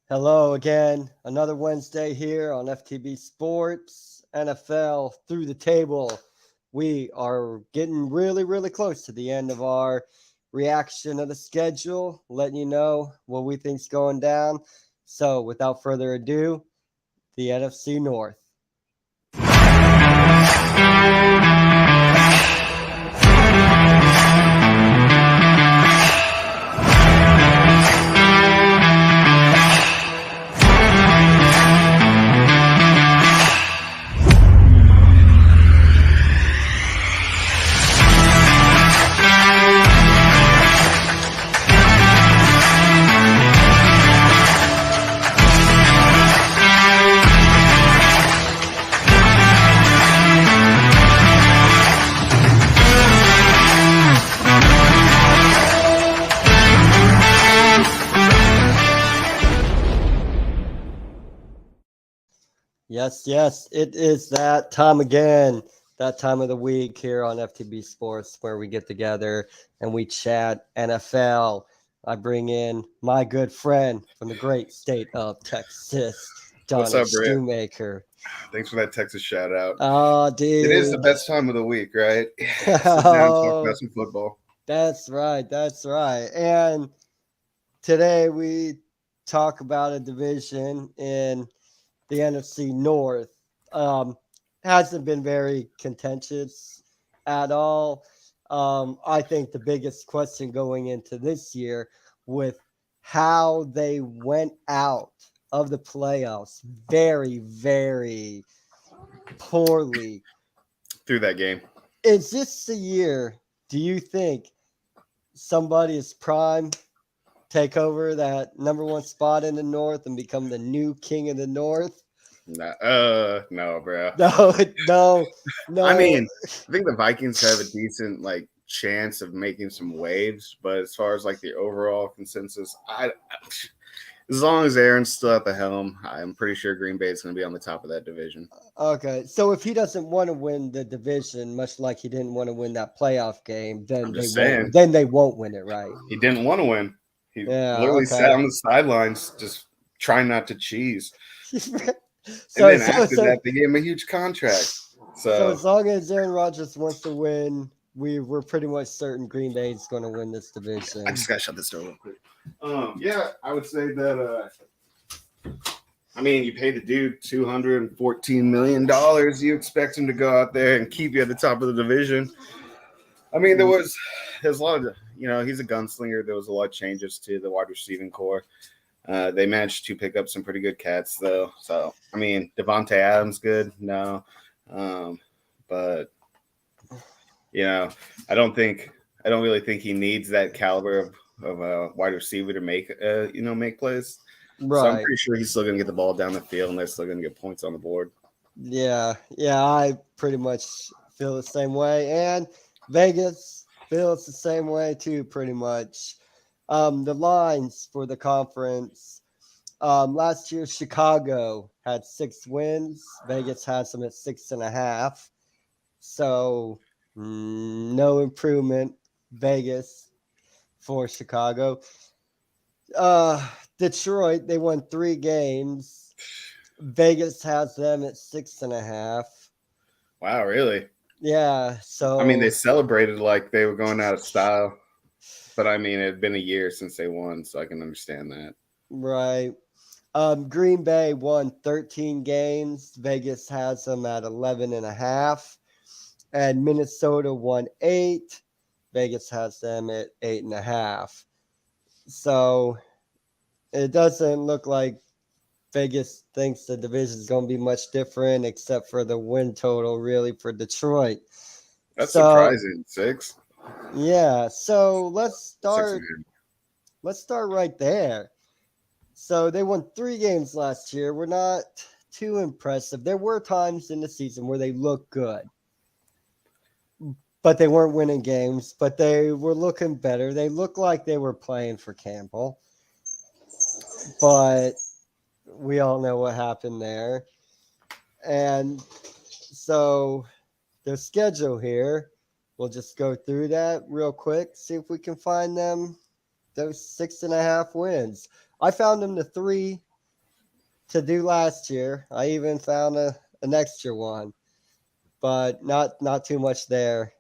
Hello again. Another Wednesday here on FTB Sports, NFL through the table. We are getting really close to the end of our reaction of the schedule, letting you know what we think's going down. So, without further ado, the NFC North. Yes, it is that time again, that time of the week here on FTB Sports where we get together and we chat NFL. I bring in my good friend from the great state of Texas, What's Donnie up, Brit? Shoemaker. Thanks for that Texas shout out. Oh, It is the dude. best time of the week, right? Sit down and talk Oh, about some football. that's right. That's right. And today we talk about a division in the NFC North. Um, hasn't been very contentious at all. I think the biggest question going into this year with how they went out of the playoffs very poorly. Through that game. Is this the year, do you think somebody is prime take over that number one spot in the North and become the new king of the North? No, bro. I No. mean, I think the Vikings have a decent chance of making some waves, but as far as the overall consensus, as long as Aaron's still at the helm, I'm pretty sure Green Bay is going to be on the top of that division. Okay, so if he doesn't want to win the division, much like he didn't want to win that playoff game, then I'm they just won't. saying, Then they won't win it, right? he didn't want to win. He Yeah. literally sat Okay. on the sidelines, just trying not to cheese. And so then so after so that, they gave him a huge contract. so So as long as Aaron Rodgers wants to win, we're pretty much certain Green Bay is going to win this division. I just gotta shut this door real quick. Yeah, I would say that. I mean, you pay the dude $214 million. You expect him to go out there and keep you at the top of the division. I mean, there's a lot of he's a gunslinger. There was a lot of changes to the wide receiving core. They managed to pick up some pretty good cats though. So I mean, Devontae Adams good, no, but I don't really think he needs that caliber of a wide receiver to make plays. So I'm Right. pretty sure he's still gonna get the ball down the field and they're still gonna get points on the board. Yeah, I pretty much feel the same way, and Vegas feels the same way too, pretty much. The lines for the conference. Last year, Chicago had 6 wins. Vegas has them at 6.5. So, no improvement. Vegas for Chicago. Detroit, they won 3 games. Vegas has them at 6.5. Wow, really? Yeah, I mean, they so celebrated like they were going out of style, but I mean, it had been a year since they won, so I can understand that. right. Green Bay won 13 games. Vegas has them at 11.5. And Minnesota won 8. Vegas has them at 8.5. So it doesn't look like Vegas thinks the division is going to be much different, except for the win total, really, for Detroit. That's So surprising. Six, yeah, so let's six and start. Let's start right there. So they won 3 games last year. We're not too impressive. There were times in the season where they looked good, but they weren't winning games. But they were looking better. They looked like they were playing for Campbell, but we all know what happened there. And so their schedule here, we'll just go through that real quick, see if we can find them those 6.5 wins. I found them the 3 to do last year. I even found an extra one, but not too much there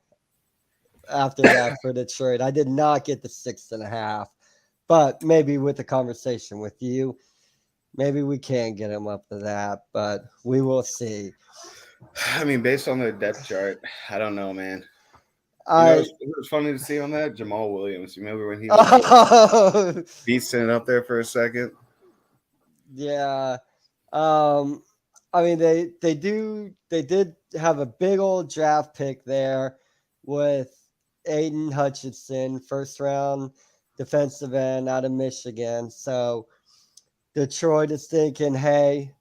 after that for Detroit. I did not get the 6.5, but maybe with the conversation with you, maybe we can get him up to that, but we will see. I mean, based on their depth chart, I don't know, man. I It was funny to see on that Jamal Williams. You remember when he was oh, beasting up there for a second? yeah. Um, I mean they did have a big old draft pick there with Aiden Hutchinson, first round defensive end out of Michigan. So Detroit is thinking, hey,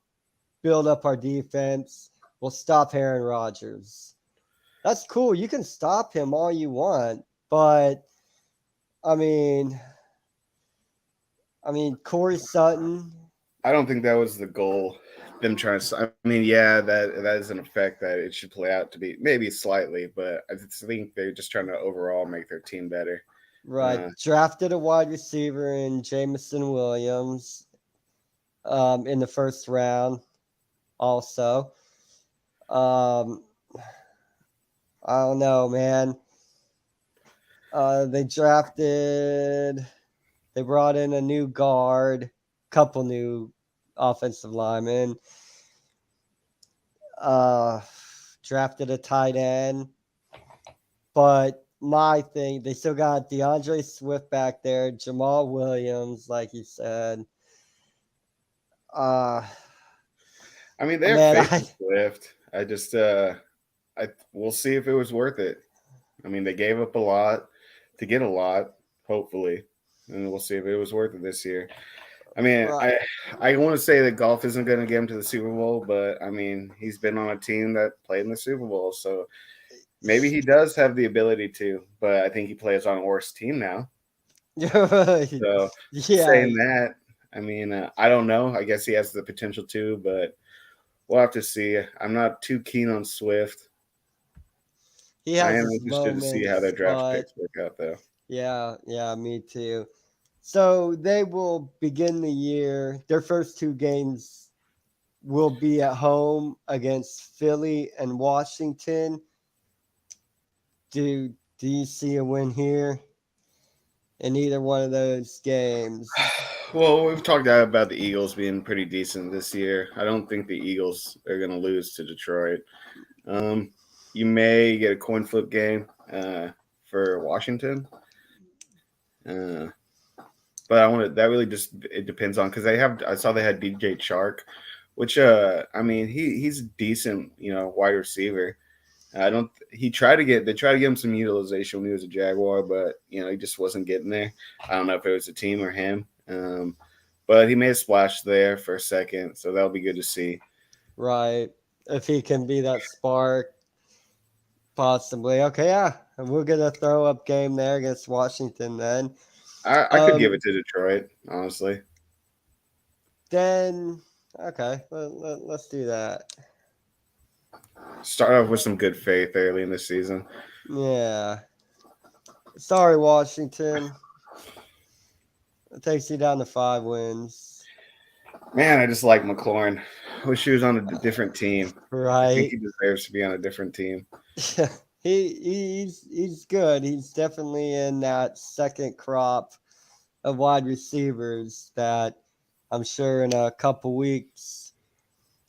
build up our defense. We'll stop Aaron Rodgers. That's cool. You can stop him all you want, but I mean, Corey Sutton. I don't think that was the goal. Them trying to. I mean, yeah, that is an effect that it should play out to be maybe slightly, but I think they're just trying to overall make their team better. Right. Drafted a wide receiver in Jamison Williams in the first round also. Um, I don't know, man. They brought in a new guard, couple new offensive linemen. Uh, Drafted a tight end. But my thing, they still got DeAndre Swift back there, Jamal Williams, like you said. I mean, they're Man, faithful Swift. I just, we'll see if it was worth it. I mean, they gave up a lot to get a lot, hopefully, and we'll see if it was worth it this year. I mean, right. I want to say that golf isn't going to get him to the Super Bowl, but I mean, he's been on a team that played in the Super Bowl, so maybe he does have the ability to. But I think he plays on a worse team now. So Yeah, saying that, I mean, I don't know. I guess he has the potential to, but we'll have to see. I'm not too keen on Swift. he I has am his interested to see how their moments, draft but picks work out, though. yeah, me too. So they will begin the year. Their first two games will be at home against Philly and Washington. Do you see a win here in either one of those games? Well, we've talked about the Eagles being pretty decent this year. I don't think the Eagles are going to lose to Detroit. Um, you may get a coin flip game for Washington, uh, but I want to. That really just it depends on because they have. I saw they had DJ Chark, which I mean he's a decent wide receiver. I don't. He tried to get. They tried to give him some utilization when he was a Jaguar, but he just wasn't getting there. I don't know if it was the team or him. But he made a splash there for a second, so that'll be good to see. Right. If he can be that spark, possibly. Okay, yeah. We'll get a throw up game there against Washington then. I could give it to Detroit, honestly. Then, okay, let's do that. Start off with some good faith early in the season. Yeah. Sorry, Washington. It takes you down to 5 wins. Man, I just like McLaurin. I wish he was on a different team. I think Right. he deserves to be on a different team. He's good. He's definitely in that second crop of wide receivers that I'm sure in a couple weeks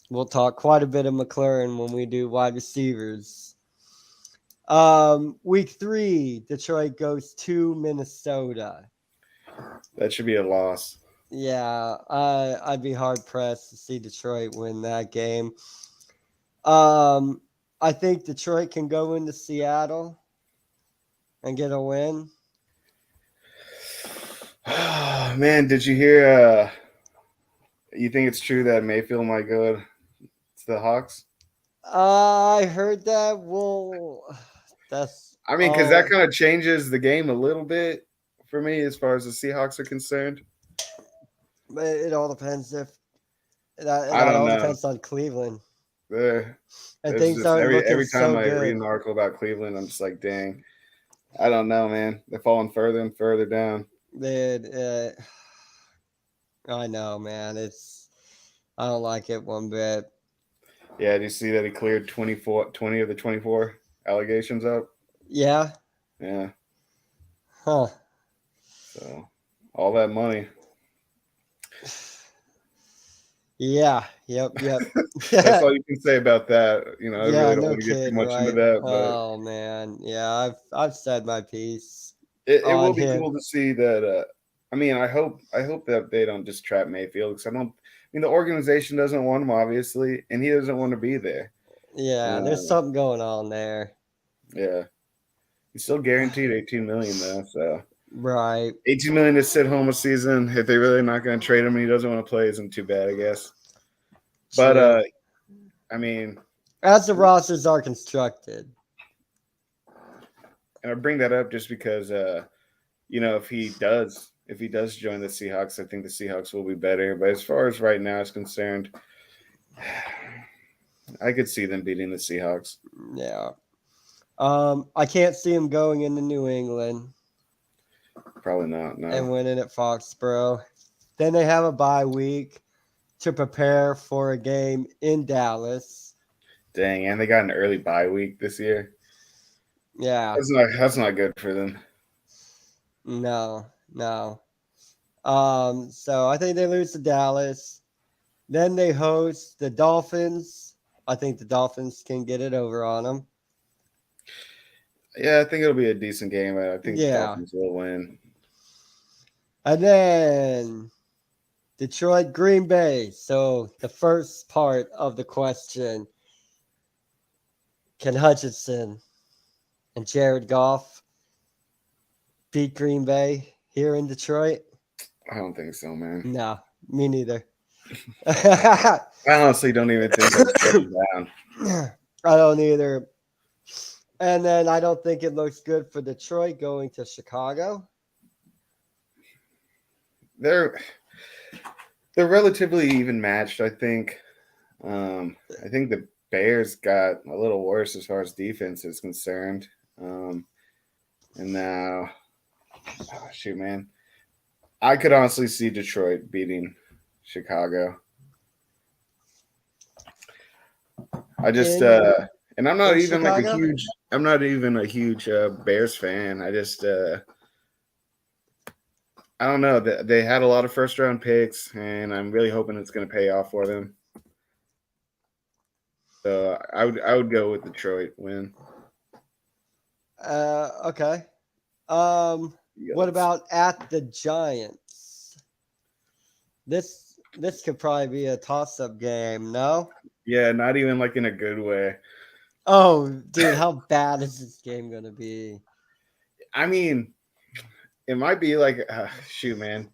we'll talk quite a bit of McLaurin when we do wide receivers. Week 3, Detroit goes to Minnesota. That should be a loss. Yeah, I'd be hard pressed to see Detroit win that game. I think Detroit can go into Seattle and get a win. Man, did you hear? You think it's true that Mayfield might go to the Hawks? I heard that. Well, that's I mean, because that all. kind of changes the game a little bit for me as far as the Seahawks are concerned. It all depends if I that don't all know. depends on Cleveland. There, And there's things just aren't looking every time so I read good. an article about Cleveland, I'm just like, dang. I don't know, man. They're falling further and further down. Dude, I know, man. I don't like it one bit. Yeah, do you see that he cleared 20 of the 24 allegations up? Yeah. Yeah. Huh. So all that money. Yeah. Yep. That's Yep. all you can say about that. I Yeah. really don't No want to get too kidding, much into right? that, but Oh man. Yeah. I've said my piece it will on be him. cool to see that. I mean, I hope that they don't just trap Mayfield because I don't. I mean, the organization doesn't want him obviously, and he doesn't want to be there. Yeah. There's Uh, something going on there. yeah, he's still guaranteed 18 million though. So Right. 18 million to sit home a season if they're really not going to trade him and he doesn't want to play isn't too bad, I guess. But True. I mean, As the rosters are constructed. and I bring that up just because if he does join the Seahawks, I think the Seahawks will be better. But as far as right now is concerned, I could see them beating the Seahawks. Yeah. I can't see him going into New England Probably not. No. and winning at Foxborough. Then they have a bye week to prepare for a game in Dallas. Dang, and they got an early bye week this year. Yeah. That's not good for them. No. So I think they lose to Dallas. Then they host the Dolphins. I think the Dolphins can get it over on them. Yeah, I think it'll be a decent game. I think the Yeah. Dolphins will win. And then Detroit, Green Bay. So the first part of the question, can Hutchinson and Jared Goff beat Green Bay here in Detroit? I don't think so, man. No, me neither. I I honestly don't even think they'll shut them down. don't either. And then I don't think it looks good for Detroit going to Chicago. They're relatively even matched, I think. I think the Bears got a little worse as far as defense is concerned. And now, shoot, man, I could honestly see Detroit beating Chicago. I just In and I'm not even like a Chicago? huge I'm not even a huge Bears fan. I just I don't know. They had a lot of first round picks, and I'm really hoping it's going to pay off for them. So I would go with Detroit win. Okay. What Yes. about at the Giants? This could probably be a toss-up game, no? Yeah, not even like in a good way. Oh, dude, how bad is this game gonna be? I mean, it might be like shoot, man.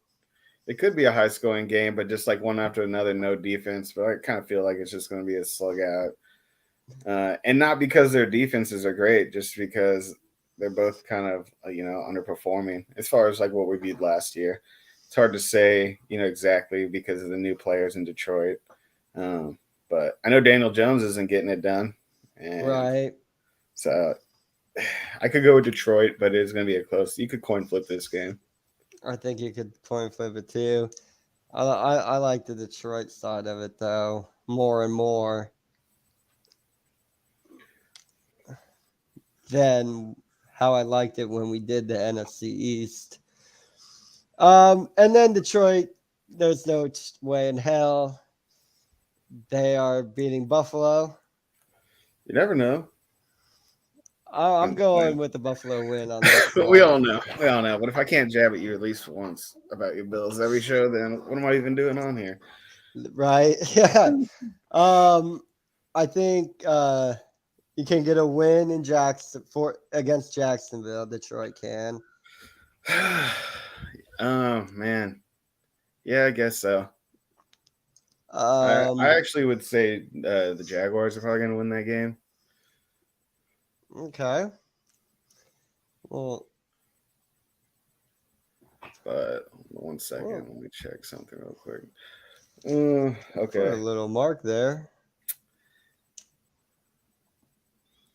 It could be a high scoring game, but just like one after another, no defense. But I kind of feel like it's just going to be a slug out. And not because their defenses are great, just because they're both kind of underperforming as far as like what we viewed last year. It's hard to say exactly because of the new players in Detroit, but I know Daniel Jones isn't getting it done, and Right. so I could go with Detroit, but it's going to be a close. You could coin flip this game. I think you could coin flip it too. I like the Detroit side of it though more and more than how I liked it when we did the NFC East. And then Detroit, there's no way in hell they are beating Buffalo. You never know. I'm going with the Buffalo win on this But one. we all know. We all know. But if I can't jab at you at least once about your Bills every show, then what am I even doing on here? Right? Yeah. I think you can get a win in against Jacksonville. Detroit can. Oh man. Yeah, I guess so. I Um, actually would say the Jaguars are probably going to win that game. okay. Well, But 1 second, well, let me check something real quick. put a Okay. little mark there.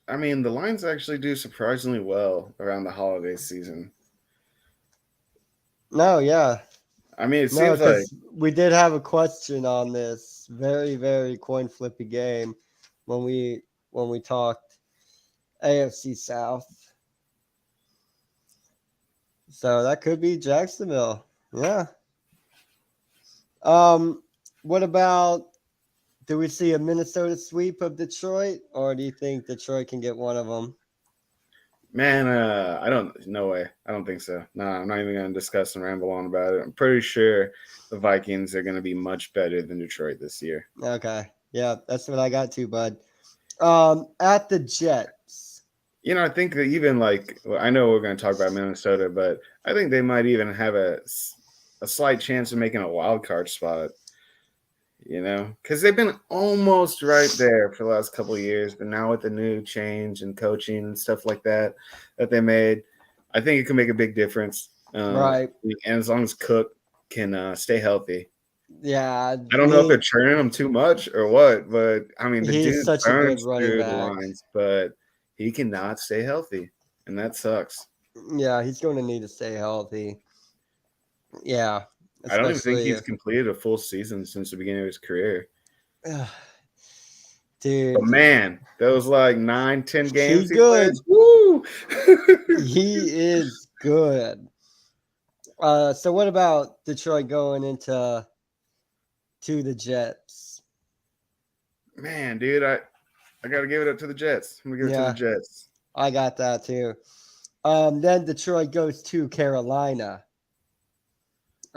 I mean, the Lions actually do surprisingly well around the holiday season. No, yeah. I mean, it No, seems like because we did have a question on this was very, very coin flippy game when we talked AFC South. So that could be Jacksonville. Yeah. What about, do we see a Minnesota sweep of Detroit, or do you think Detroit can get one of them? Man, I don't. No way. I don't think so. No, I'm not even going to discuss and ramble on about it. I'm pretty sure the Vikings are going to be much better than Detroit this year. Okay. Yeah, that's what I got too, bud. At the Jets. I think that even I know we're going to talk about Minnesota, but I think they might even have a slight chance of making a wild card spot. Because they've been almost right there for the last couple of years, but now with the new change and coaching and stuff like that they made, I think it can make a big difference. Right. And as long as Cook can stay healthy. Yeah. I don't know if they're churning him too much or what, but I mean, the he's dude such a good burns running through back. the lines, but he cannot stay healthy, and that sucks. Yeah, he's going to need to stay healthy. Yeah. I don't even think he's completed a full season since the beginning of his career. Dude. But man, those 9-10 games he's good. plays, woo! He is good. So what about Detroit going into the Jets? Man, dude, I got to give it up to the Jets. I'm going to give it to the Jets. I got that too. Then Detroit goes to Carolina.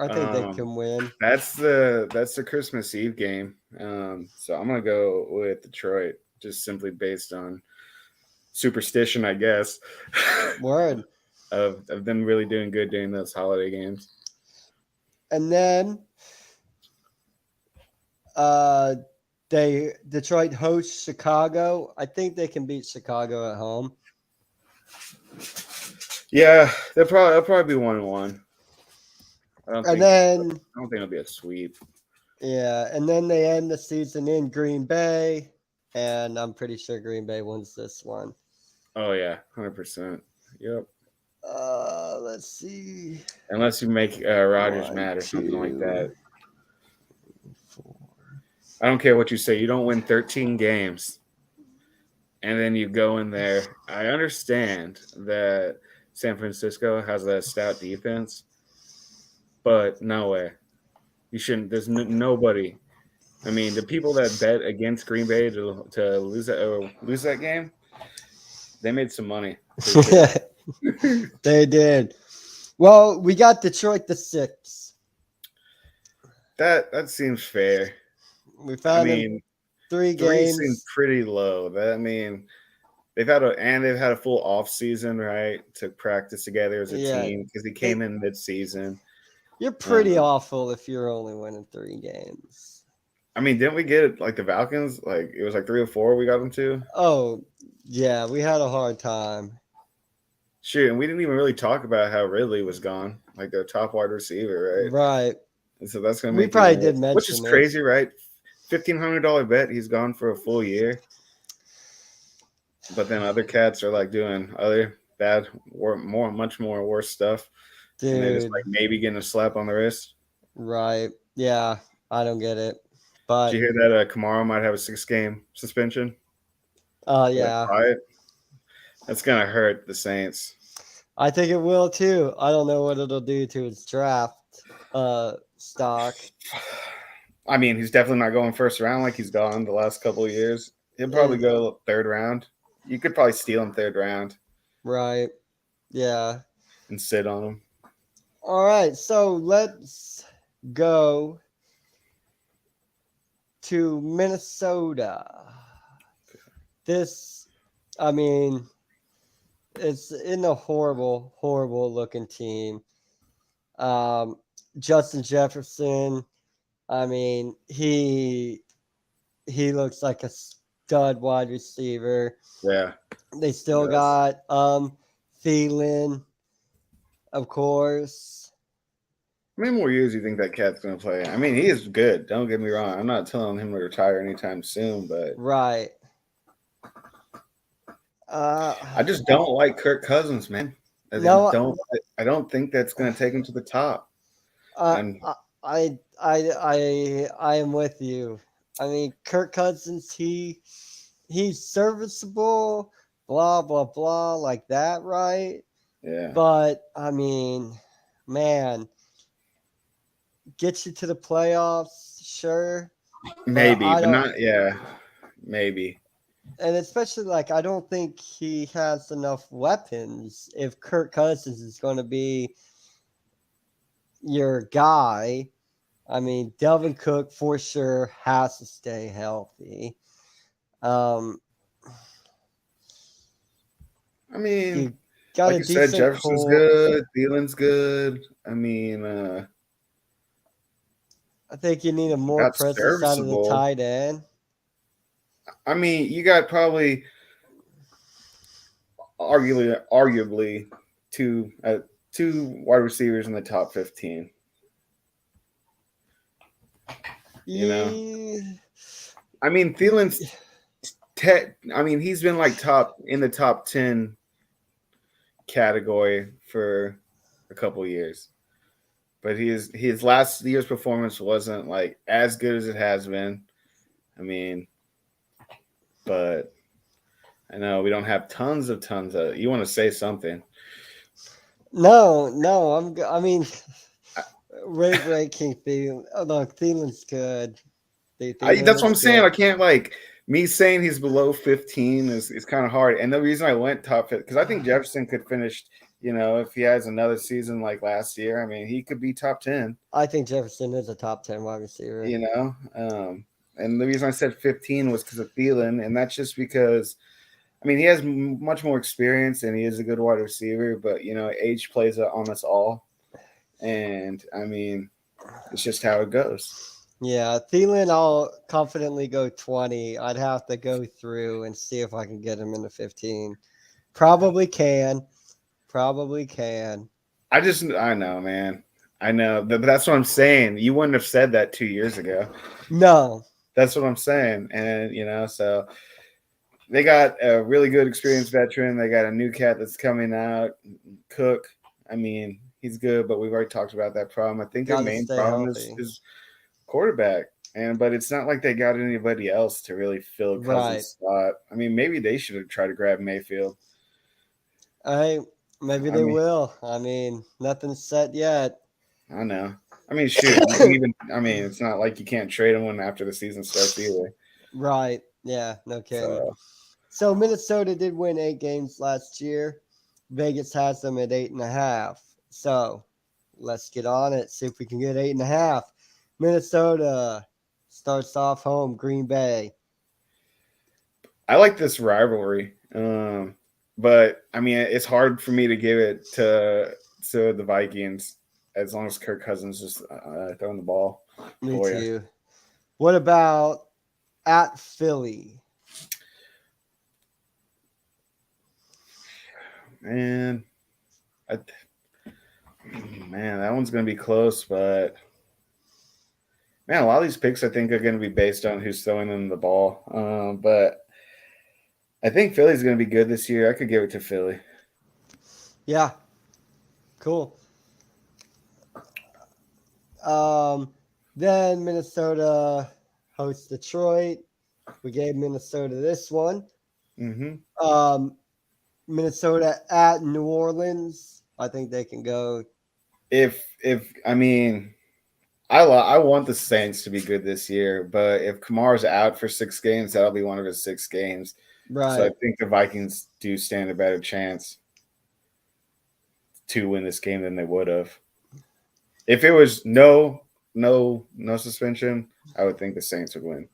I think they can win. That's the Christmas Eve game. So I'm gonna go with Detroit, just simply based on superstition, I guess. Word. of them really doing good during those holiday games. And then Detroit hosts Chicago. I think they can beat Chicago at home. Yeah, they'll probably be 1-1. I don't think it'll be a sweep. Yeah, and then they end the season in Green Bay, and I'm pretty sure Green Bay wins this one. Oh yeah, 100%. Yep. Let's see. Unless you make Rodgers mad or something like that. 4. I don't care what you say. You don't win 13 games, and then you go in there. I understand that San Francisco has a stout defense, but no way. You shouldn't. There's nobody. I mean, the people that bet against Green Bay to lose that game, they made some money. They did. Well, we got Detroit the 6. That seems fair. We found 3 games. 3 seems pretty low. They've had a full off season, right, to practice together as a team because he came in mid-season. You're pretty awful if you're only winning 3 games. I mean, didn't we get the Falcons? It was 3 or 4 we got them to. Oh, yeah, we had a hard time. Shoot, and we didn't even really talk about how Ridley was gone, their top wide receiver, right? Right. And so that's gonna make probably did mention which is crazy, right? $1,500 bet he's gone for a full year. But then other cats are doing other bad, much more worse stuff. Dude. And they're just maybe getting a slap on the wrist. Right. Yeah, I don't get it. But did you hear that Kamara might have a 6-game suspension? Oh, yeah. That's going to hurt the Saints. I think it will too. I don't know what it'll do to his draft stock. I mean, he's definitely not going first round like he's gone the last couple of years. He'll probably go 3rd round. You could probably steal him 3rd round. Right. Yeah. And sit on him. All right. So let's go to Minnesota. It's in a horrible, horrible looking team. Justin Jefferson, he looks like a stud wide receiver. Yeah. They still got Thielen, of course. How many more years do you think that cat's going to play? I mean, he is good. Don't get me wrong. I'm not telling him to retire anytime soon, but right. I just don't like Kirk Cousins, man. I don't think that's going to take him to the top. I am with you. I mean, Kirk Cousins, he's serviceable, blah blah blah, like that, right? Yeah, But I mean, man, get you to the playoffs, sure, but maybe, I but don't, not. Yeah, maybe. and especially like I don't think he has enough weapons if Kirk Cousins is going to be your guy. I mean, Delvin Cook for sure has to stay healthy. Um, I mean, you got like a you said, decent Jefferson's core. good. Thielen's good. I mean, I think you need a more got presence out of the serviceable. tight end. I mean, you got probably arguably two wide receivers in the top 15. You know, Yeah, I mean, I mean, he's been like in the top 10 category for a couple years, but his last year's performance wasn't like as good as it has been. I mean, but I know we don't have tons of. You want to say something? no, I mean, ranking Thielen. Oh, no, Thielen's good. Thielen That's what I'm is saying. good. I can't like me saying he's below 15 is kind of hard. And the reason I went top 15 because I think Jefferson could finish. You know, if he has another season like last year, I mean, he could be top 10. I think Jefferson is a top 10 wide receiver. You know, and the reason I said 15 was because of Thielen, and that's just because. I mean, he has much more experience and he is a good wide receiver, but you know, age plays on us all, and I mean, it's just how it goes. Yeah, Thielen, I'll confidently go 20. I'd have to go through and see if I can get him into 15. Probably can. Probably can. I know, man. I know, but that's what I'm saying. You wouldn't have said that 2 years ago. No. That's what I'm saying, and you know, so they got a really good experienced veteran. They got a new cat that's coming out, Cook. I mean, he's good, but we've already talked about that problem. I think their Got to main stay problem healthy. is quarterback. But it's not like they got anybody else to really fill Right. Cousins' spot. I mean, maybe they should have tried to grab Mayfield. I maybe I they mean, will. I mean, nothing's set yet. I know. I mean, shoot, you can even. I mean, it's not like you can't trade him when after the season starts either. Right. Yeah, no kidding. So So Minnesota did win 8 games last year. Vegas has them at 8.5. So let's get on it. See if we can get 8.5. Minnesota starts off home, Green Bay. I like this rivalry, but I mean, it's hard for me to give it to the Vikings as long as Kirk Cousins is throwing the ball Me for you. too. What about at Philly? Man, I, man, that one's gonna be close, but man, a lot of these picks I think are gonna be based on who's throwing them the ball. But I think Philly's gonna be good this year. I could give it to Philly. Yeah, cool. Then Minnesota hosts Detroit. We gave Minnesota this one. Mm-hmm. Um, Minnesota at New Orleans. I think they can go. If I mean, I want the Saints to be good this year, but if Kamara's out for 6 games, that'll be one of his 6 games. So I Right. think the Vikings do stand a better chance to win this game than they would have. If it was no suspension, I would think the Saints would win.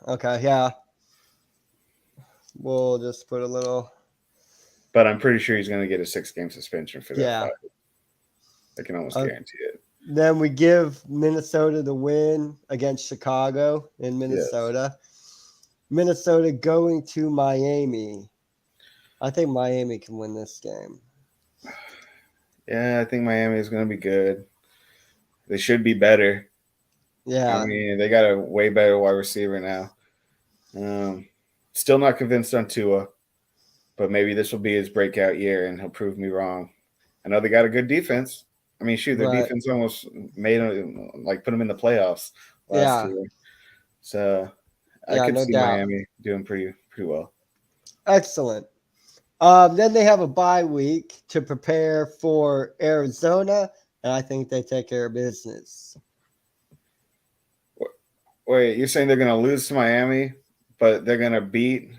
Okay. Yeah. We'll just put a little. But I'm pretty sure he's going to get a 6 game suspension for that Yeah. fight. I can almost guarantee it. Then we give Minnesota the win against Chicago in Yes. Minnesota. Minnesota going to Miami. I think Miami can win this game. Yeah, I think Miami is going to be good. They should be better. I Yeah. mean, they got a way better wide receiver now. Still not convinced on Tua, but maybe this will be his breakout year and he'll prove me wrong. I know they got a good defense. I mean, shoot, their Right. defense almost made like put them in the playoffs last Yeah. year. So I Yeah, could no see doubt. Miami doing pretty well. Excellent. Then they have a bye week to prepare for Arizona, and I think they take care of business. Wait, you're saying they're going to lose to Miami, but they're going to beat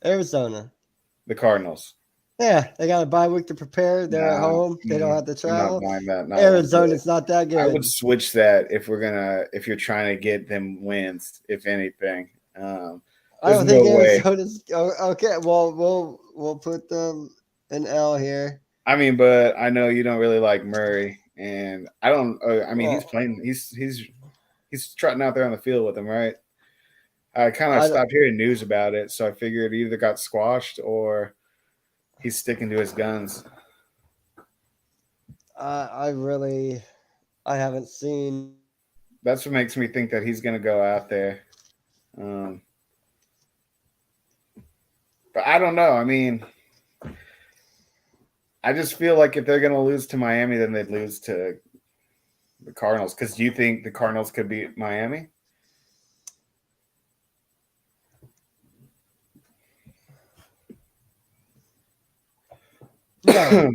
Arizona. the Cardinals? Yeah, they got a bye week to prepare. They're at No, home. They don't have to I'm not travel. buying that. Not one bit. Arizona's not that I good. would switch that if you're trying to get them wins, if anything. I There's don't think no way. Arizona's okay. Well, we'll put them an L here. I mean, but I know you don't really like Murray, and I don't. I mean, he's Well, playing. He's trotting out there on the field with them, right? I kind of I don't- stopped hearing news about it, so I figured it either got squashed or he's sticking to his guns. I haven't seen. That's what makes me think that he's going to go out there. Um, but I don't know. I mean, I just feel like if they're going to lose to Miami, then they'd lose to the Cardinals. Because do you think the Cardinals could beat Miami? No,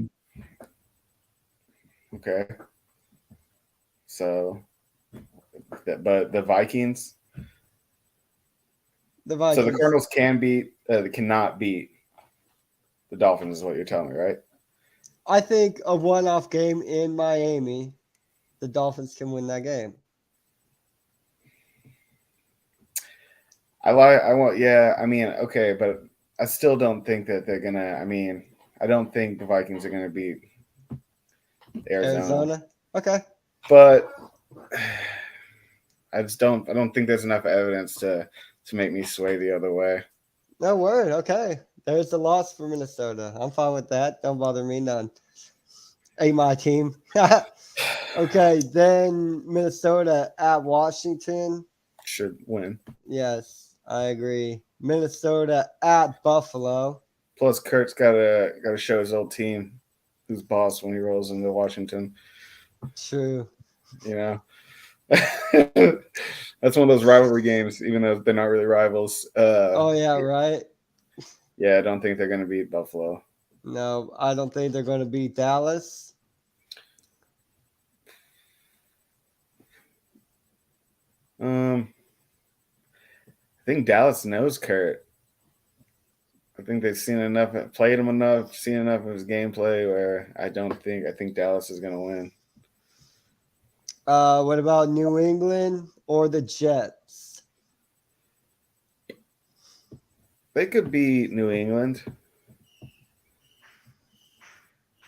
Okay. So, but the Vikings. the So the Vikings. Cardinals cannot beat the Dolphins, is what you're telling me, right? I think a one-off game in Miami, the Dolphins can win that game. Yeah. I mean, okay, but I still don't think that they're gonna. I mean, I don't think the Vikings are gonna beat Arizona. Okay. But I just don't. I don't think there's enough evidence to make me sway the other way. No word. Okay. There's the loss for Minnesota. I'm fine with that. Don't bother me none. Ain't my team. Okay. Then Minnesota at Washington. Should win. Yes, I agree. Minnesota at Buffalo. Plus, Kurt's gotta show his old team who's boss when he rolls into Washington. True. You know, that's one of those rivalry games, even though they're not really rivals. Oh yeah, right. Yeah, I don't think they're gonna beat Buffalo. No, I don't think they're going to beat Dallas. I think Dallas knows Kurt. I think they've seen enough, played him enough, seen enough of his gameplay where I think Dallas is going to win. What about New England or the Jets? They could beat New England.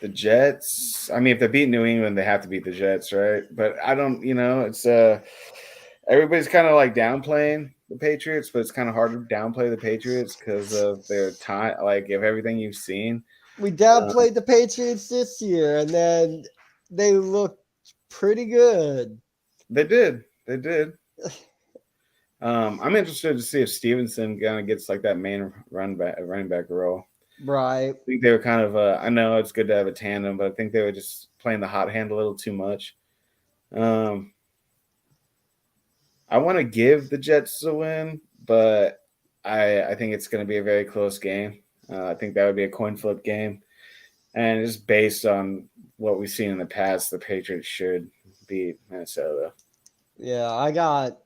The Jets, I mean, if they beat New England, they have to beat the Jets, right? But I don't, it's everybody's kind of like downplaying the Patriots, but it's kind of hard to downplay the Patriots because of their time, like of everything you've seen. We downplayed the Patriots this year, and then they looked pretty good. They did. I'm interested to see if Stevenson kind of gets like that main running back role. Right. I think they were kind of. I know it's good to have a tandem, but I think they were just playing the hot hand a little too much. I want to give the Jets a win, but I think it's going to be a very close game. I think that would be a coin flip game, and just based on what we've seen in the past, the Patriots should beat Minnesota. Yeah, I got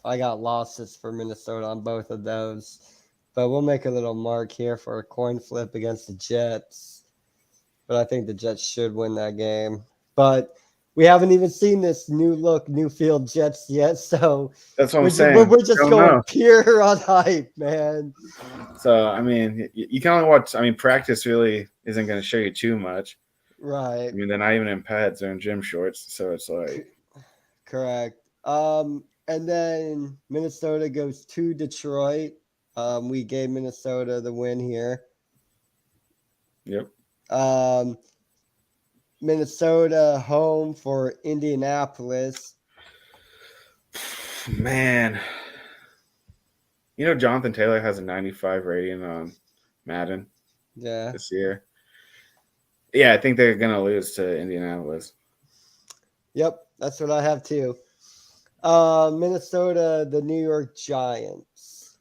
losses for Minnesota on both of those. But we'll make a little mark here for a coin flip against the Jets. But I think the Jets should win that game. But we haven't even seen this new look, new field Jets yet. So that's what I'm saying. We're just going pure on hype, man. So, I mean, you can only watch. I mean, practice really isn't going to show you too much. Right. I mean, they're not even in pads; they're in gym shorts. So it's like correct. And then Minnesota goes to Detroit. We gave Minnesota the win here. Yep. Minnesota home for Indianapolis. Man, Jonathan Taylor has a 95 rating on Madden. Yeah. This year. Yeah, I think they're gonna lose to Indianapolis. Yep, that's what I have too. Minnesota, the New York Giants.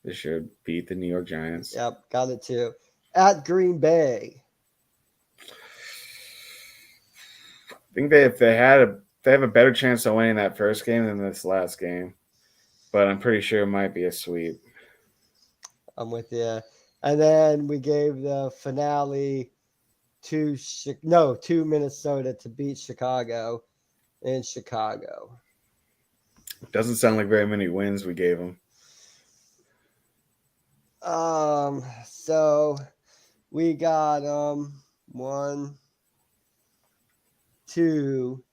They should beat the New York Giants. Yep, got it too. At Green Bay. I think they have a better chance of winning that first game than this last game, but I'm pretty sure it might be a sweep. I'm with you. And then we gave the finale to Minnesota to beat Chicago in Chicago. Doesn't sound like very many wins we gave them. So we got 1, 2,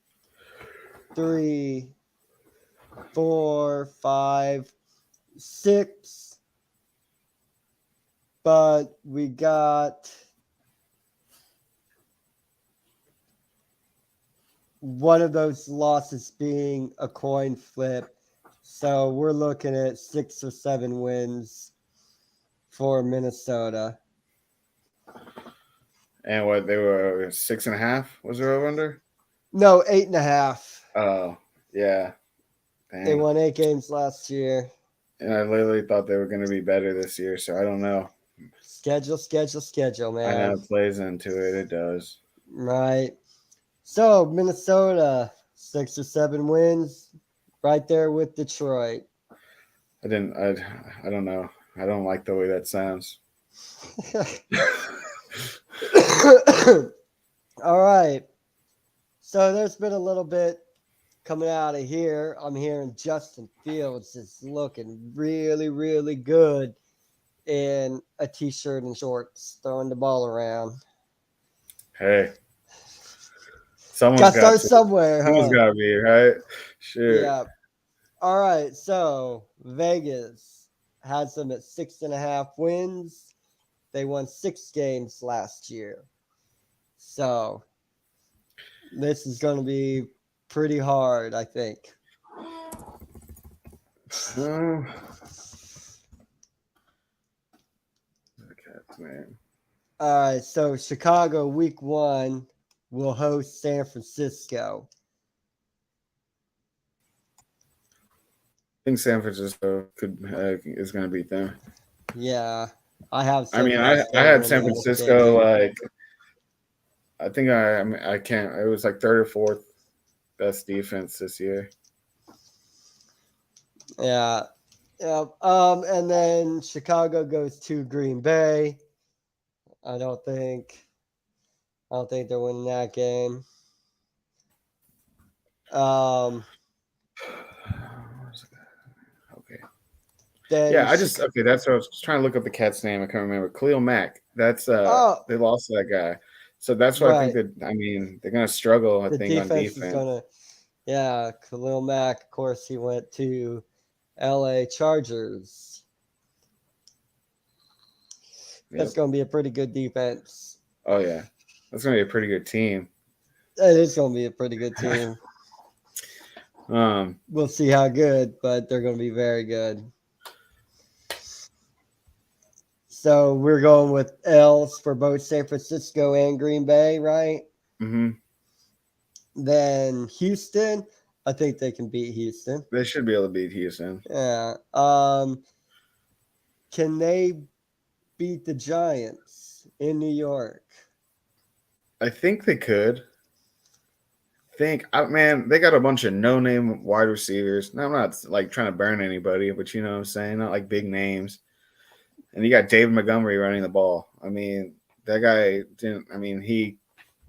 3, 4, 5, 6. But we got one of those losses being a coin flip. So we're looking at 6 or 7 wins for Minnesota. And what, they were 6.5? Was there over under? No, 8.5. Oh, yeah. Dang. They won 8 games last year. And I literally thought they were going to be better this year, so I don't know. Schedule, man. I know it plays into it. It does. Right. So Minnesota, 6 or 7 wins, right there with Detroit. I don't know. I don't like the way that sounds. All right. So there's been a little bit coming out of here. I'm hearing Justin Fields is looking really, really good in a t-shirt and shorts, throwing the ball around. Hey. Someone's got to got start somewhere, huh? Someone's got to be, right? Sure. Yeah. All right. So Vegas has them at 6.5 wins. They won 6 games last year. So this is going to be pretty hard, I think. Man. All right, so Chicago week 1 will host San Francisco. I think San Francisco is going to beat them. Yeah, I have. I had San Francisco like. I think I can't. It was like 3rd or 4th best defense this year. Yeah. And then Chicago goes to Green Bay. I don't think they're winning that game. Okay. Then that's what I was trying to look up the cat's name. I can't remember. Khalil Mack. That's they lost that guy. So that's why I think they're gonna struggle, I think, on defense. Is gonna Khalil Mack, of course, he went to LA Chargers. That's going to be a pretty good defense. Oh, yeah. That's going to be a pretty good team. It is going to be a pretty good team. We'll see how good, but they're going to be very good. So we're going with L's for both San Francisco and Green Bay, right? Mm-hmm. Then Houston, I think they can beat Houston. They should be able to beat Houston. Yeah. Can they beat the Giants in New York? I think they could. They got a bunch of no-name wide receivers. Now, I'm not like trying to burn anybody, but you know what I'm saying? Not like big names. And you got David Montgomery running the ball. I mean, that guy he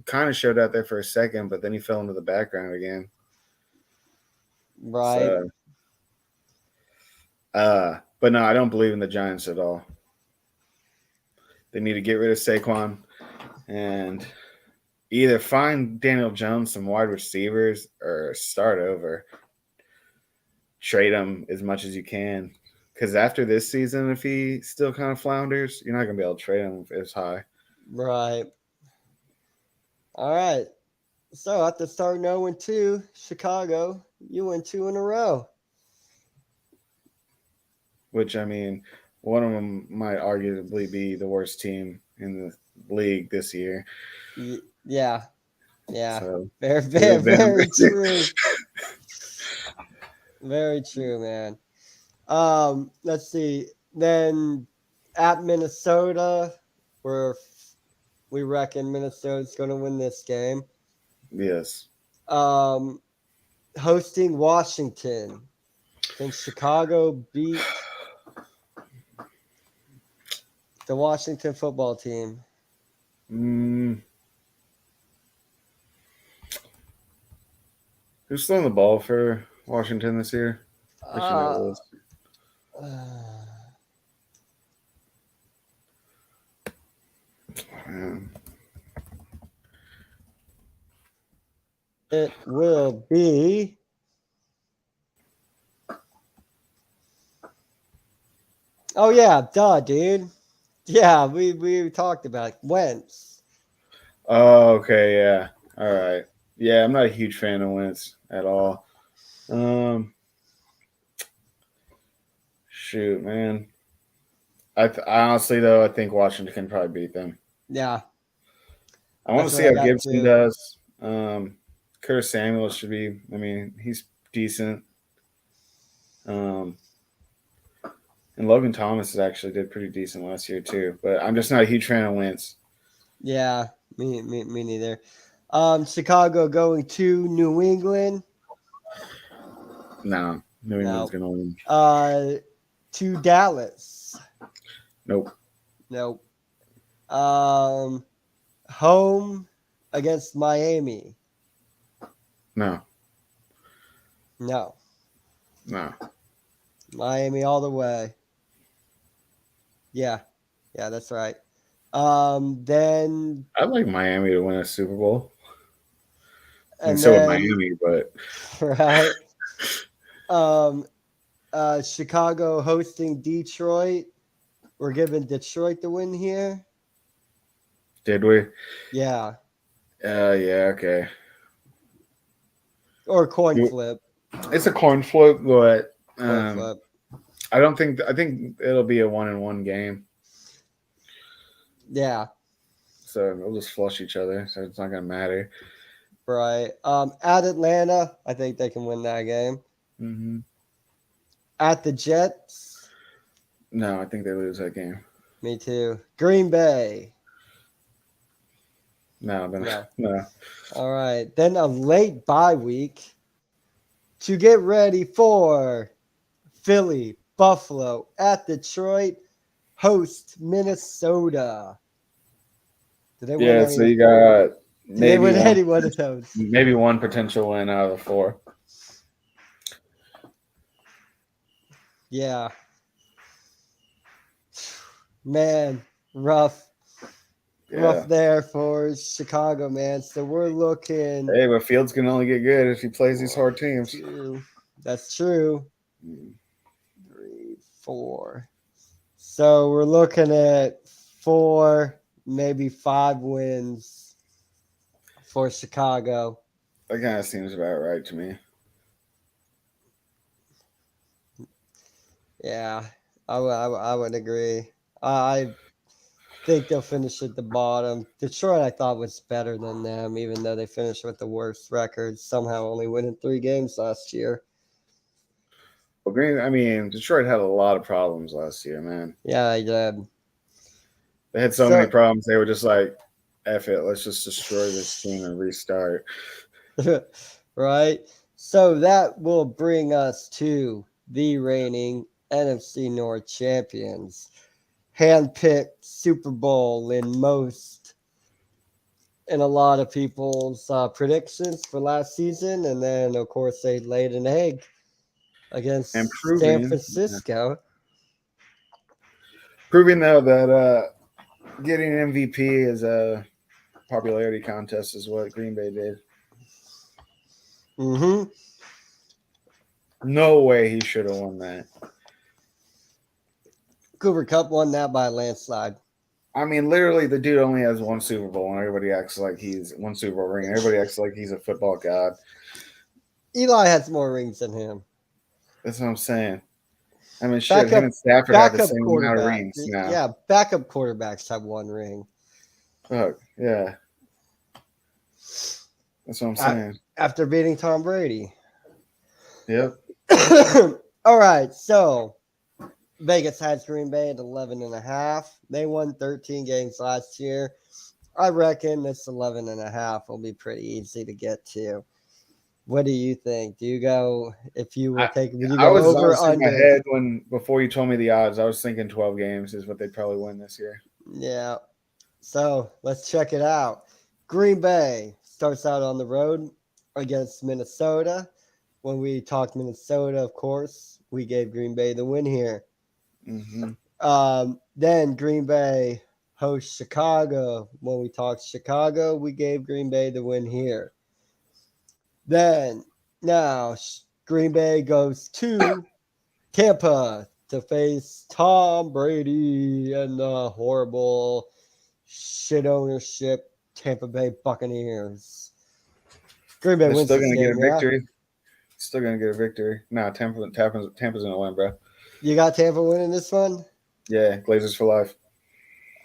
kind of showed out there for a second, but then he fell into the background again. Right. So, but no, I don't believe in the Giants at all. They need to get rid of Saquon and either find Daniel Jones some wide receivers or start over. Trade him as much as you can. Because after this season, if he still kind of flounders, you're not going to be able to trade him as high. Right. All right. So after starting 0-2, Chicago, you win 2 in a row. Which, one of them might arguably be the worst team in the league this year. Yeah. So, very true. Very true, man. Let's see. Then at Minnesota, we reckon Minnesota's going to win this game. Yes. Hosting Washington. Can Chicago beat the Washington football team? Who's throwing the ball for Washington this year? I should know this. It will be. Oh yeah, duh, dude. Yeah, we talked about it. Wentz. Oh, okay, yeah. All right. Yeah, I'm not a huge fan of Wentz at all. Shoot, man. I honestly though, I think Washington can probably beat them. Yeah. I want to see how Gibson does. Curtis Samuel should be. I mean, he's decent. And Logan Thomas actually did pretty decent last year too. But I'm just not a huge fan of Wentz. Yeah, me neither. Chicago going to New England. No, New England's gonna win. To Dallas. Nope. Home against Miami. No. Miami all the way. Yeah, that's right. Then I'd like Miami to win a Super Bowl. And so would Miami, but right. Chicago hosting Detroit. We're giving Detroit the win here. Did we? Yeah. Yeah, okay. Or coin flip. It's a coin flip, but I think it'll be a 1-1 game. Yeah. So we'll just flush each other, so it's not gonna matter. Right. At Atlanta, I think they can win that game. Mm-hmm. At the Jets. No, I think they lose that game. Me too. Green Bay. No. All right. Then a late bye week to get ready for Philly, Buffalo, at Detroit, host Minnesota. Yeah, so you got maybe any one of those. Maybe one potential win out of the 4. Yeah. Man, rough there for Chicago, man. So we're looking. Hey, but Fields can only get good if he plays these hard teams. That's true. 3, 4. So we're looking at 4, maybe 5 wins for Chicago. That kind of seems about right to me. Yeah, I would agree. I think they'll finish at the bottom. Detroit, I thought, was better than them, even though they finished with the worst record, somehow only winning 3 games last year. Well, Detroit had a lot of problems last year, man. Yeah, they did. They had so many problems. They were just like, F it, let's just destroy this team and restart. Right? So that will bring us to the reigning NFC North champions. Handpicked Super Bowl in a lot of people's predictions for last season. And then, of course, they laid an egg against San Francisco. Proving, though, that getting MVP is a popularity contest is what Green Bay did. Mm-hmm. No way he should have won that. Cooper Kupp won that by a landslide. I mean, literally, the dude only has 1 Super Bowl, and everybody acts like he's 1 Super Bowl ring. Everybody acts like he's a football god. Eli has more rings than him. That's what I'm saying. I mean, shit, him and Stafford have the same amount of rings now. Yeah, backup quarterbacks have 1 ring. Fuck, yeah. That's what I'm saying. After beating Tom Brady. Yep. All right, so Vegas has Green Bay at 11.5. They won 13 games last year. I reckon this 11.5 will be pretty easy to get to. What do you think? Do you go if you will take? Would you I go was over honestly in my under? head before you told me the odds. I was thinking 12 games is what they'd probably win this year. Yeah. So let's check it out. Green Bay starts out on the road against Minnesota. When we talked Minnesota, of course, we gave Green Bay the win here. Mm-hmm. Then Green Bay hosts Chicago. When we talked Chicago, we gave Green Bay the win here. Then now Green Bay goes to Tampa to face Tom Brady and the horrible shit ownership Tampa Bay Buccaneers. Green Bay They're wins still this gonna get a game, yeah? victory. Still gonna get a victory. Nah, Tampa's gonna win, bro. You got Tampa winning this one? Yeah, Glazers for life.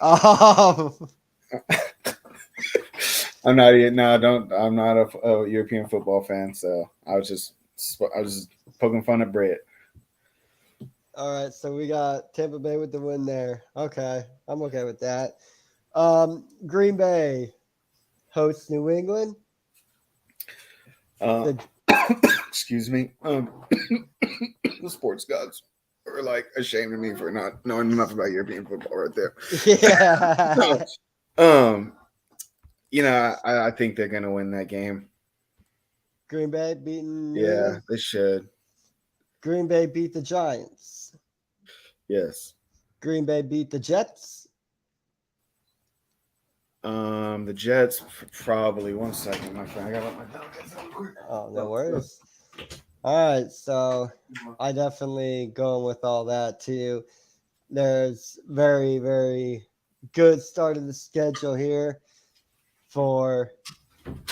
Oh, I'm not. No, don't. I'm not a European football fan, so I was just poking fun at Brit. all right. So we got Tampa Bay with the win there. Okay, I'm okay with that. Green Bay hosts New England. Excuse me. The sports gods are like ashamed of me for not knowing enough about European football right there. Yeah. I think they're gonna win that game. Green Bay beating New Yeah, England. they should. Green Bay beat the Giants. Yes. Green Bay beat the Jets. The Jets probably. One second, my friend. I gotta let my dog get some quick. Oh, no worries. All right, so I definitely going with all that too. There's very, very good start of the schedule here for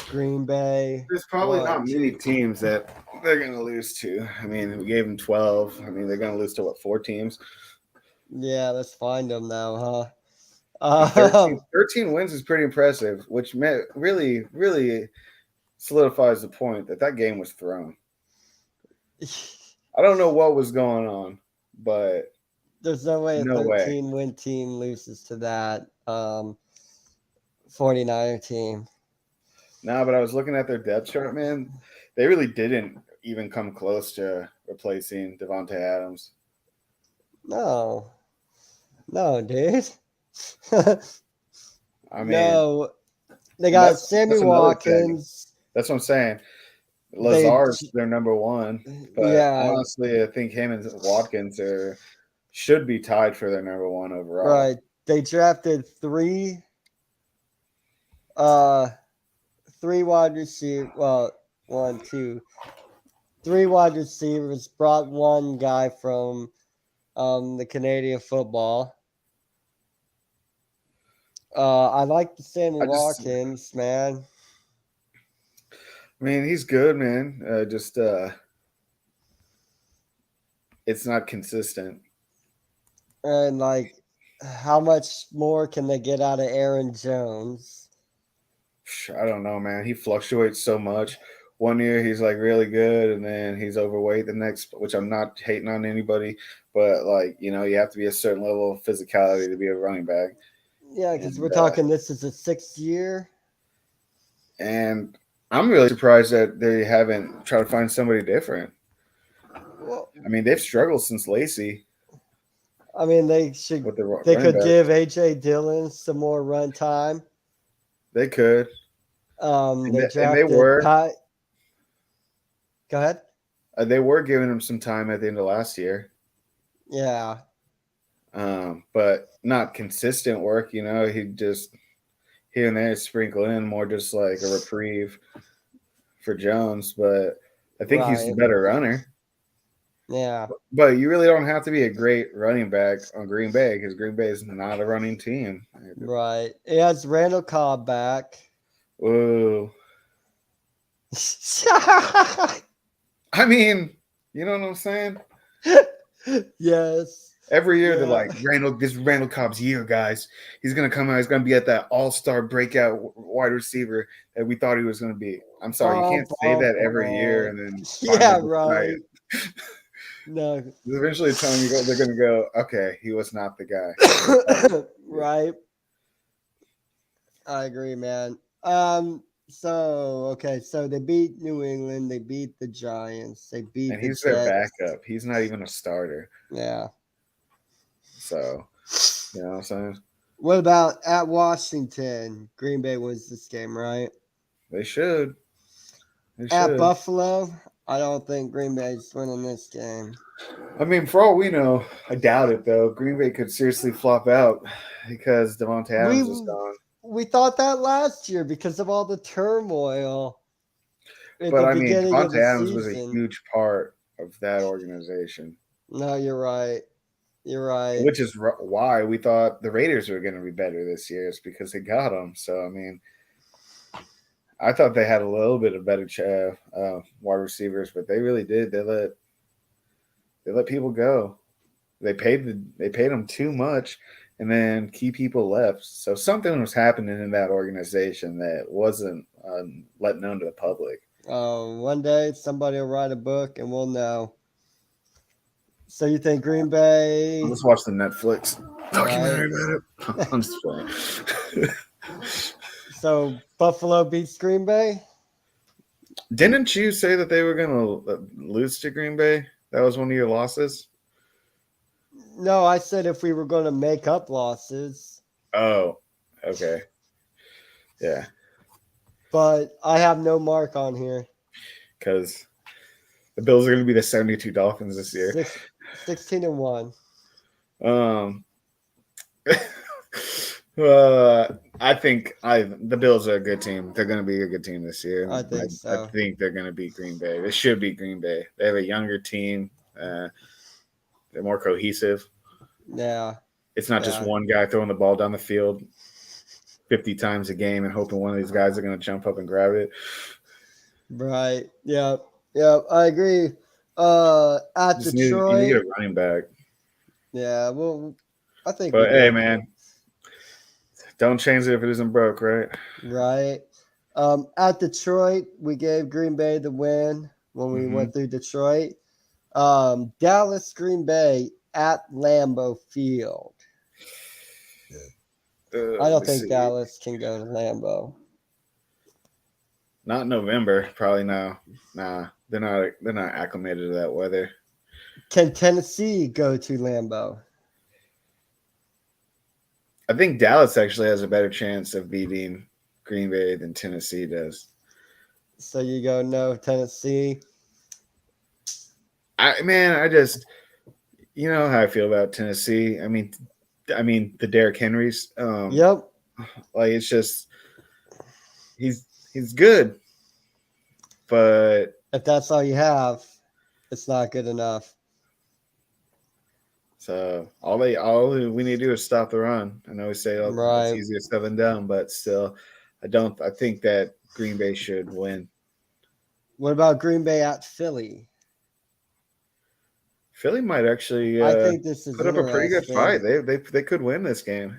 Green Bay. There's probably not many teams that they're gonna lose to. I mean, we gave them 12. I mean, they're gonna lose to what, 4 teams? Yeah, let's find them now, huh? 13 wins is pretty impressive, which really, really solidifies the point that game was thrown. I don't know what was going on, but there's no way a 13-win team loses to that 49er team. No, but I was looking at their depth chart, man. They really didn't even come close to replacing Devontae Adams. No, dude. I mean, no, they got Sammy Watkins. That's what I'm saying. Lazard's their number one, but honestly, I think him and Watkins should be tied for their number one overall. Right. They drafted three wide receivers. Well, 3 wide receivers. Brought one guy from the Canadian football. I like the Sammy Watkins, man. I mean, he's good, man. It's not consistent. And how much more can they get out of Aaron Jones? I don't know, man. He fluctuates so much. One year he's really good, and then he's overweight the next, which I'm not hating on anybody, but you have to be a certain level of physicality to be a running back. Yeah, because we're talking this is a 6th year. And I'm really surprised that they haven't tried to find somebody different. Well, I mean, they've struggled since Lacey. I mean, they could give AJ Dillon some more run time. They could. They were. Go ahead. They were giving him some time at the end of last year. Yeah. But not consistent work. He just here and there sprinkle in more, just like a reprieve for Jones. But I think he's the better runner. Yeah. But you really don't have to be a great running back on Green Bay, because Green Bay is not a running team. Right. It has Randall Cobb back. Whoa. I mean, you know what I'm saying? Yes. Every year they're like, this is Randall Cobb's year, guys. He's going to come out. He's going to be at that all-star breakout wide receiver that we thought he was going to be. I'm sorry, you can't say that every year and then. Yeah, right. No. There's eventually a time they're going to go, okay, he was not the guy. Right. I agree, man. So they beat New England, they beat the Giants, they beat And the he's their Jets. backup. He's not even a starter. Yeah. So, you know what I'm saying? What about at Washington? Green Bay wins this game, right? They should. They At should. Buffalo, I don't think Green Bay's winning this game. I mean, for all we know, I doubt it, though. Green Bay could seriously flop out because Devontae Adams is gone. We thought that last year because of all the turmoil at But, the I mean, beginning of Devontae the Adams was a season. huge part of that organization. No, you're right. You're right. Which is why we thought the Raiders were going to be better this year. It's because they got him. So, I mean, I thought they had a little bit of better wide receivers, but they really did. They let people go. They paid them too much, and then key people left. So something was happening in that organization that wasn't let known to the public. One day somebody will write a book and we'll know. So you think Green Bay? Let's watch the Netflix documentary about it. I'm just playing. So Buffalo beats Green Bay? Didn't you say that they were going to lose to Green Bay? That was one of your losses? No, I said if we were going to make up losses. Oh, okay. Yeah. But I have no mark on here. Because the Bills are going to be the 72 Dolphins this year. 16-1. I think the Bills are a good team. They're going to be a good team this year. I think so. I think they're going to beat Green Bay. They should beat Green Bay. They have a younger team. They're more cohesive. Yeah. It's not just one guy throwing the ball down the field 50 times a game and hoping one of these guys are going to jump up and grab it. Right. Yeah. Yeah. I agree. At Detroit, you need a running back. Yeah. Well, I think. But hey, man, don't change it if it isn't broke, right? Right. At Detroit, we gave Green Bay the win when we went through Detroit. Dallas, Green Bay at Lambeau Field. I don't think Dallas can go to Lambeau. Not in November, probably no. Nah, they're not acclimated to that weather. Can Tennessee go to Lambeau? I think Dallas actually has a better chance of beating Green Bay than Tennessee does. So you go no Tennessee. I just you know how I feel about Tennessee. I mean the Derrick Henrys. Yep. Like it's just he's good, but if that's all you have, it's not good enough. So all we need to do is stop the run. I know we say it's easier said than done, but still, I think that Green Bay should win. What about Green Bay at Philly? Philly might actually I think this is put up a pretty good fight. They could win this game.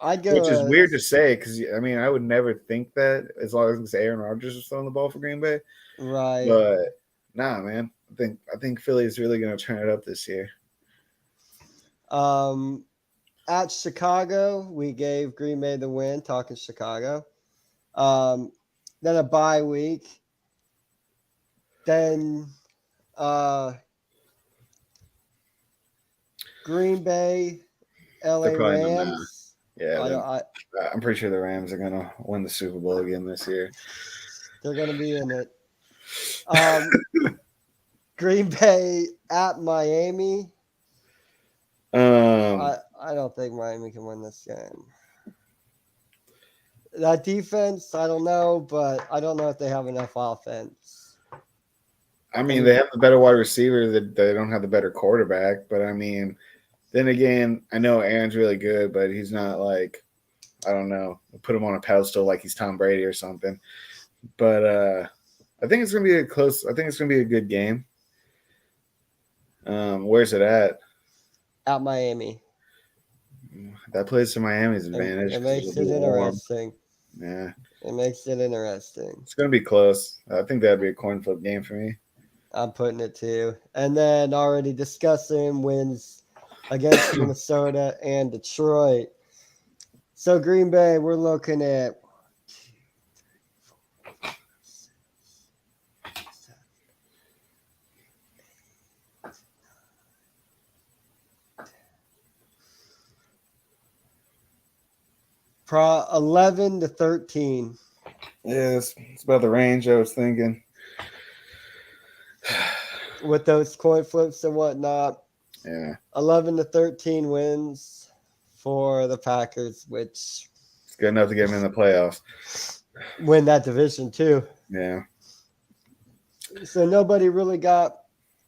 Which is weird to say because I would never think that as long as Aaron Rodgers is throwing the ball for Green Bay. Right. But nah, man. I think Philly is really going to turn it up this year. At Chicago, we gave Green Bay the win. Talking Chicago. Then a bye week. Then Green Bay, LA Rams. Yeah, I'm pretty sure the Rams are gonna win the Super Bowl again this year. They're gonna be in it. Green Bay at Miami. I don't think Miami can win this game. That defense, I don't know, but I don't know if they have enough offense. I mean, they have the better wide receiver. They don't have the better quarterback. But I mean, then again, I know Aaron's really good, but he's not like, I don't know, put him on a pedestal like he's Tom Brady or something. But I think it's gonna be I think it's gonna be a good game. Where's it at? At Miami. That plays to Miami's advantage. It makes it interesting. Yeah. It makes it interesting. It's going to be close. I think that'd be a coin flip game for me. I'm putting it too. And then already discussing wins against Minnesota and Detroit. So Green Bay, we're looking at Pro 11 to 13. Yeah, it's about the range I was thinking. With those coin flips and whatnot. Yeah. 11 to 13 wins for the Packers, which It's good enough to get them in the playoffs. Win that division too. Yeah. So nobody really got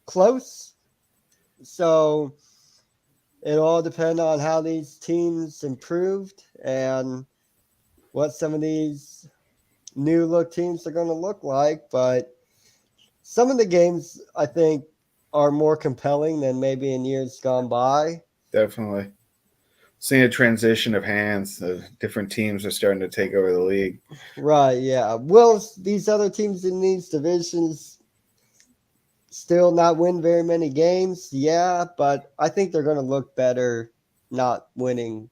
close. So it all depends on how these teams improved and what some of these new look teams are going to look like. But some of the games, I think, are more compelling than maybe in years gone by. Definitely. Seeing a transition of hands. Different teams are starting to take over the league. Right, yeah. Will these other teams in these divisions still not win very many games? Yeah, but I think they're going to look better not winning.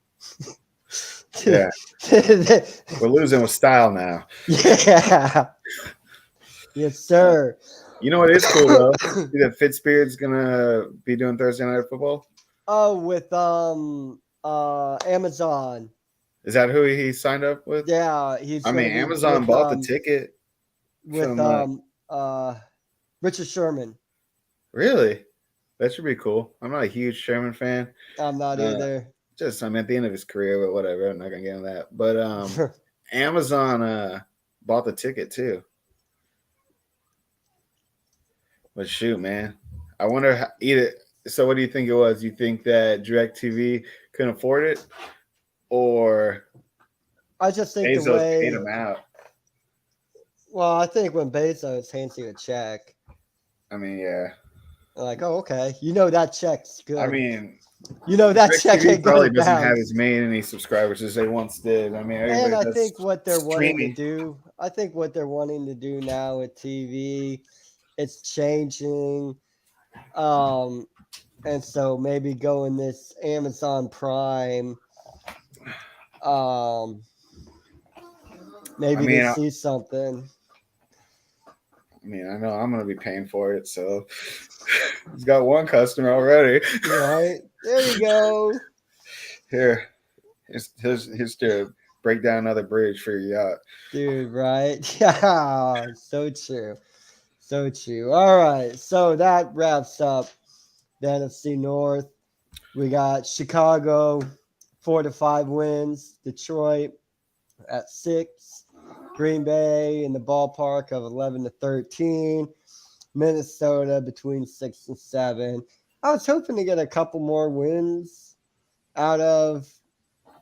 Yeah. We're losing with style now. Yeah. Yes, sir. You know what is cool though? See that Fitzbeard's gonna be doing Thursday Night Football. Oh, with Amazon. Is that who he signed up with? Yeah, he's. I mean, Amazon bought the ticket with Richard Sherman. Really? That should be cool. I'm not a huge Sherman fan. I'm not either. Just I'm at the end of his career, but whatever. I'm not gonna get into that. But Amazon bought the ticket too. But shoot, man, I wonder how, either. So, what do you think it was? You think that DirecTV couldn't afford it, or I just think Bezos the way paid him out? Well, I think when Bezos hands you a check, I mean, yeah. Like, oh, okay, you know that check's good. I mean, you know that check ain't probably going doesn't down. have as many subscribers as they once did. I mean, and I think what they're streaming. wanting to do now with TV, it's changing. And so maybe going this Amazon Prime, maybe they see something. I mean, I know I'm going to be paying for it, so he's got one customer already. Right. There you go. Here's to break down another bridge for your yacht. Dude, right? Yeah, so true. So true. All right, so that wraps up the NFC North. We got Chicago, 4 to 5 wins. Detroit at 6. Green Bay in the ballpark of 11 to 13. Minnesota between 6 and 7. I was hoping to get a couple more wins out of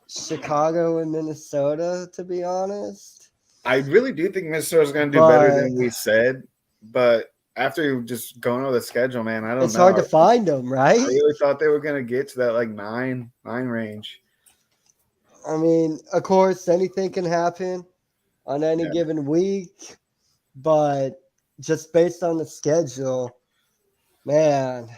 Chicago and Minnesota, to be honest. I really do think Minnesota's going to do better than we said, but after just going over the schedule, man, I don't know. It's hard to find them, right? I really thought they were going to get to that like 9 range. I mean, of course, anything can happen on any given week, but just based on the schedule, man,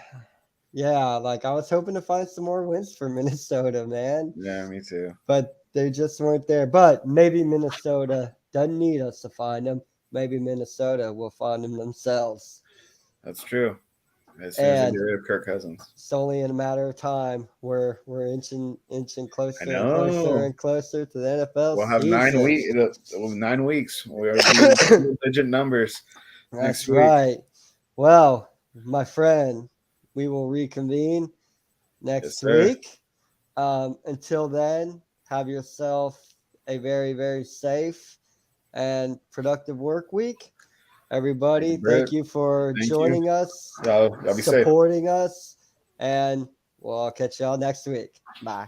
yeah, like I was hoping to find some more wins for Minnesota, man. Yeah, me too. But they just weren't there. But maybe Minnesota doesn't need us to find them. Maybe Minnesota will find them themselves. That's true. As soon as they get rid of Kirk Cousins. It's only in a matter of time. We're inching closer and closer and closer to the NFL. We'll have 9 weeks. 9 weeks. We are doing digit numbers. That's right. Well, my friend, we will reconvene next week. Until then, have yourself a very, very safe and productive work week. Everybody, thank you for joining us, supporting us, and we'll catch y'all next week. Bye.